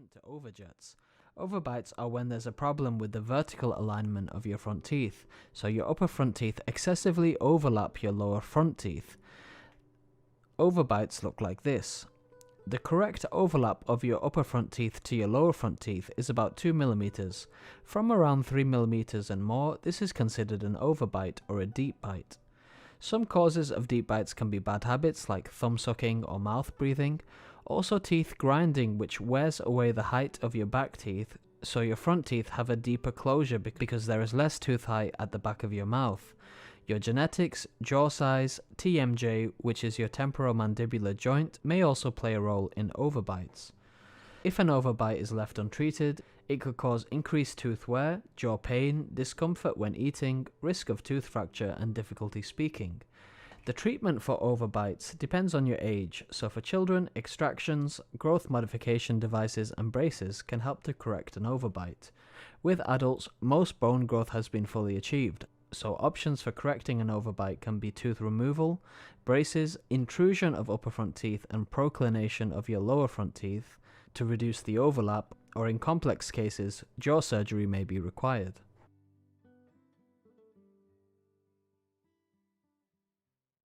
different to overjets. Overbites are when there's a problem with the vertical alignment of your front teeth, so your upper front teeth excessively overlap your lower front teeth. Overbites look like this. The correct overlap of your upper front teeth to your lower front teeth is about 2 mm. From around 3 mm and more, this is considered an overbite or a deep bite. Some causes of deep bites can be bad habits like thumb sucking or mouth breathing, also teeth grinding, which wears away the height of your back teeth, so your front teeth have a deeper closure because there is less tooth height at the back of your mouth. Your genetics, jaw size, TMJ, which is your temporomandibular joint, may also play a role in overbites. If an overbite is left untreated, it could cause increased tooth wear, jaw pain, discomfort when eating, risk of tooth fracture, and difficulty speaking. The treatment for overbites depends on your age, so for children, extractions, growth modification devices, and braces can help to correct an overbite. With adults, most bone growth has been fully achieved, so options for correcting an overbite can be tooth removal, braces, intrusion of upper front teeth, and proclination of your lower front teeth to reduce the overlap, or in complex cases, jaw surgery may be required.